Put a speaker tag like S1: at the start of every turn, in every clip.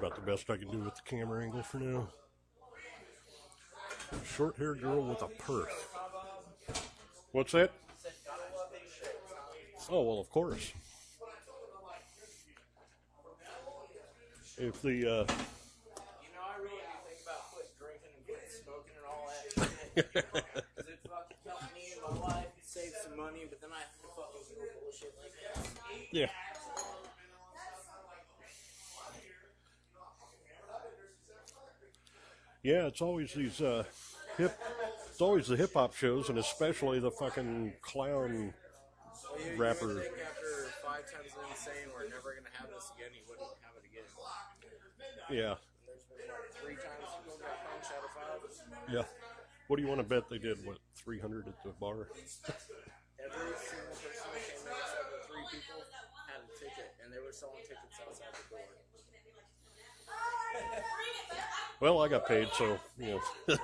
S1: about the best I can do with the camera angle for now. Short-haired girl with a purse. What's that? Oh, well, of course. If the,
S2: You know, I really do think about quit drinking and quit smoking and all that shit. Because it fucking helped me in my life, it saved some money, but then I have to fucking do bullshit like that.
S1: yeah. Yeah, it's always these it's always the hip hop shows, and especially the fucking clown rappers.
S2: You would think after 5 times insane, we're never gonna have this again. You wouldn't have it again.
S1: Yeah.
S2: And there's been like 3 times people got punched out of 5.
S1: Yeah. What do you want to bet they did? What, 300 at the bar?
S2: Every single person that came in, except for 3 people, had a ticket, and they were selling tickets outside the door.
S1: Well, I got paid, so you know.
S2: we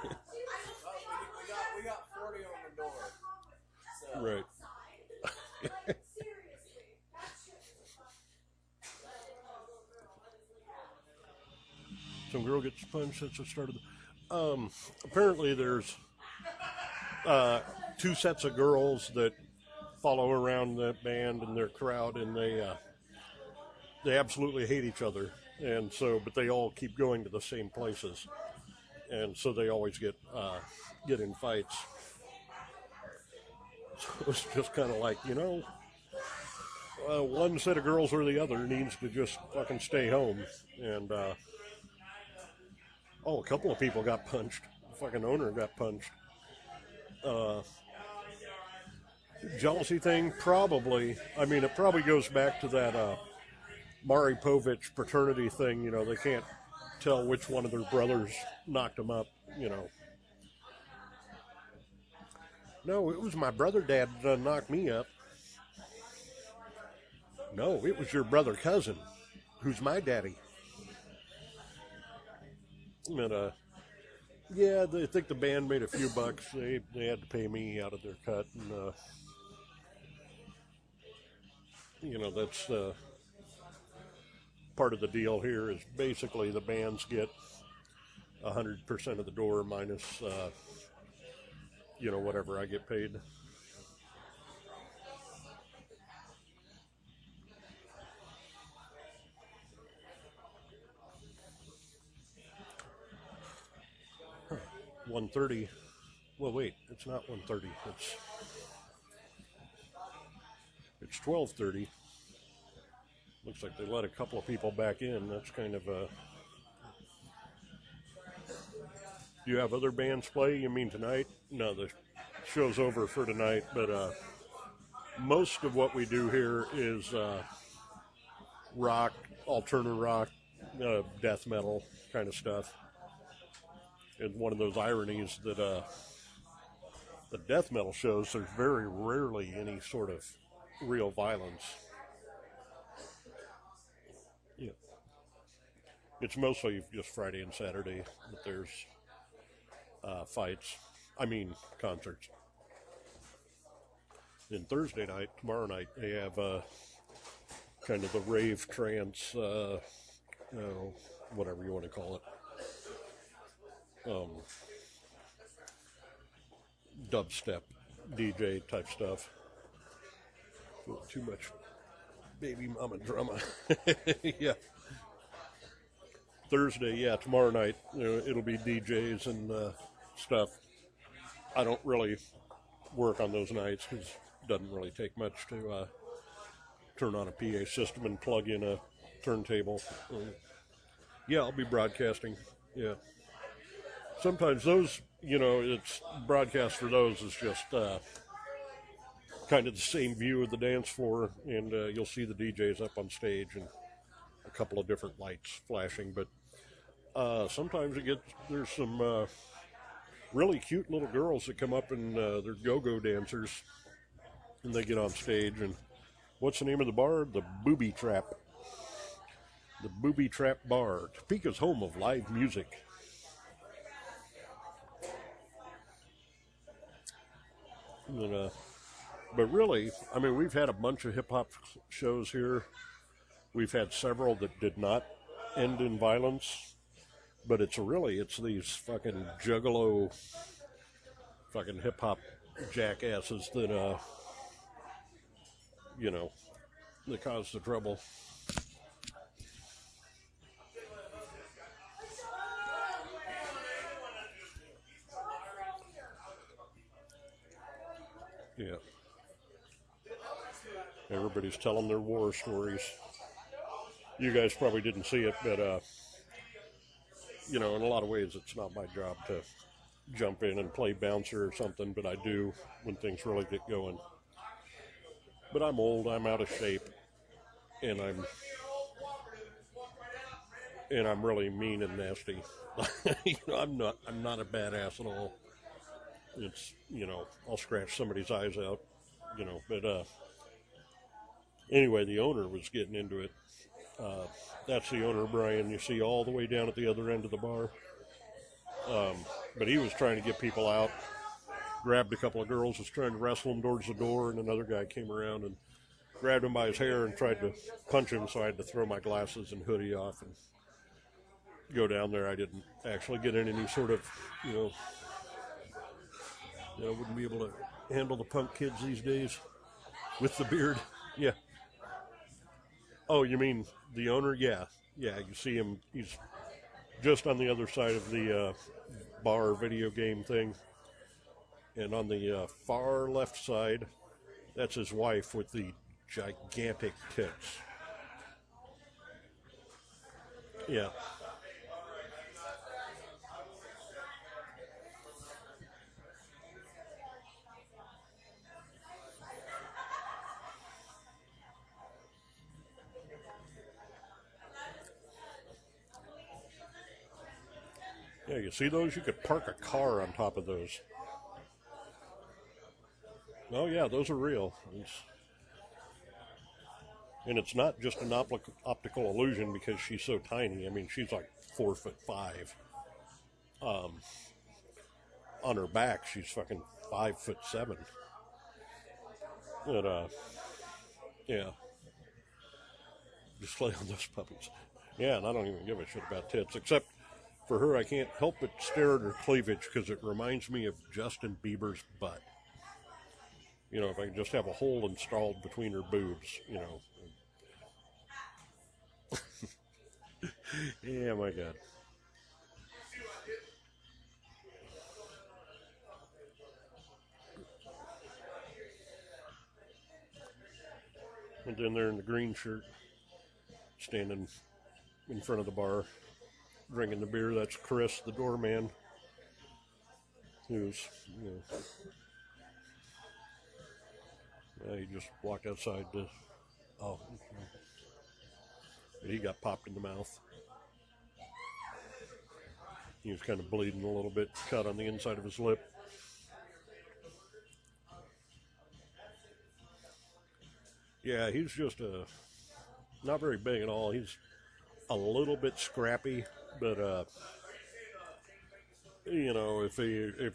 S2: got 40 on the door. So.
S1: Right. Some girl gets punched since the start of the. Apparently, there's 2 sets of girls that follow around the band and their crowd, and they absolutely hate each other, and so but they all keep going to the same places, and so they always get in fights. So it's just kind of like, you know, one set of girls or the other needs to just fucking stay home. And a couple of people got punched. The fucking owner got punched. Jealousy thing, probably. I mean, it probably goes back to that Maury Povich paternity thing. You know, they can't tell which one of their brothers knocked them up, you know. No, it was my brother dad that knocked me up. No, it was your brother cousin, who's my daddy. And, yeah, they think the band made a few bucks. They had to pay me out of their cut. And, you know, that's part of the deal here is basically the bands get 100% of the door minus, you know, whatever I get paid. Huh. 1:30. Well, wait, it's not 1:30. It's 12:30. Looks like they let a couple of people back in. That's kind of a. Do you have other bands play? You mean tonight? No, the show's over for tonight, but most of what we do here is rock, alternative rock, death metal kind of stuff. And one of those ironies that the death metal shows, there's very rarely any sort of real violence. Yeah. It's mostly just Friday and Saturday that there's fights. I mean, concerts. Then Thursday night, tomorrow night, they have kind of the rave trance, whatever you want to call it. Dubstep, DJ type stuff. Too much baby mama drama. Yeah. Thursday, yeah, tomorrow night, you know, it'll be DJs and stuff. I don't really work on those nights because it doesn't really take much to turn on a PA system and plug in a turntable. Yeah, I'll be broadcasting. Yeah. Sometimes those, you know, it's broadcast for those is just kind of the same view of the dance floor, and you'll see the DJs up on stage and a couple of different lights flashing. But sometimes there's some really cute little girls that come up and they're go-go dancers, and they get on stage. And what's the name of the bar? The Booby Trap. The Booby Trap Bar, Topeka's home of live music. And, but really, I mean, we've had a bunch of hip-hop shows here. We've had several that did not end in violence, but it's these fucking juggalo, fucking hip hop jackasses that you know, that cause the trouble. Yeah. Everybody's telling their war stories. You guys probably didn't see it, but you know, in a lot of ways, it's not my job to jump in and play bouncer or something, but I do when things really get going. But I'm old, I'm out of shape, and I'm really mean and nasty. You know, I'm not a badass at all. It's, you know, I'll scratch somebody's eyes out, you know. But anyway, the owner was getting into it. That's the owner, Brian. You see all the way down at the other end of the bar. But he was trying to get people out. Grabbed a couple of girls, was trying to wrestle them towards the door, and another guy came around and grabbed him by his hair and tried to punch him. So I had to throw my glasses and hoodie off and go down there. I didn't actually get in any sort of, you know, wouldn't be able to handle the punk kids these days with the beard. Yeah. Oh, you mean the owner? Yeah. Yeah, you see him. He's just on the other side of the bar video game thing. And on the far left side, that's his wife with the gigantic tits. Yeah. Yeah, you see those? You could park a car on top of those. Oh, yeah, those are real. And it's not just an optical illusion because she's so tiny. I mean, she's like 4'5". On her back, she's fucking 5'7". But yeah, just lay on those puppies. Yeah, and I don't even give a shit about tits, except for her, I can't help but stare at her cleavage because it reminds me of Justin Bieber's butt. You know, if I can just have a hole installed between her boobs, you know. Yeah, my God. And then there in the green shirt, standing in front of the bar, drinking the beer. That's Chris, the doorman, who's, you know, he just walked outside to, oh, he got popped in the mouth. He was kind of bleeding a little bit, cut on the inside of his lip. Yeah, he's just not very big at all. He's a little bit scrappy, but you know, if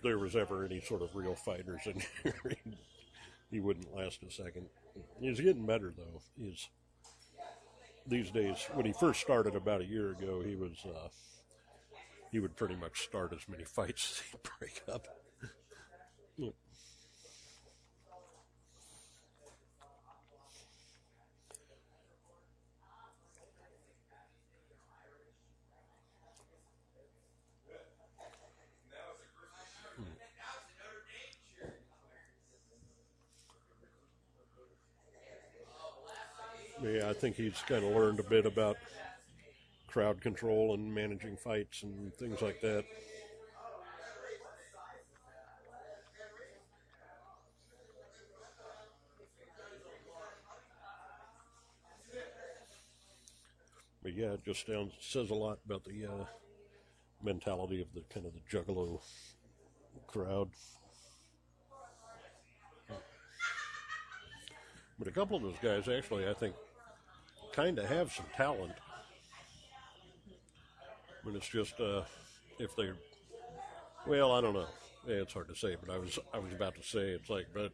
S1: there was ever any sort of real fighters in here, he wouldn't last a second. He's getting better though. He's these days. When he first started about a year ago, he would pretty much start as many fights as he'd break up. Yeah, I think he's kind of learned a bit about crowd control and managing fights and things like that. But yeah, it just says a lot about the mentality of the kind of the juggalo crowd. But a couple of those guys actually, I think, kind of have some talent. But it's just if they, well, I don't know. Yeah, it's hard to say. But I was about to say it's like, but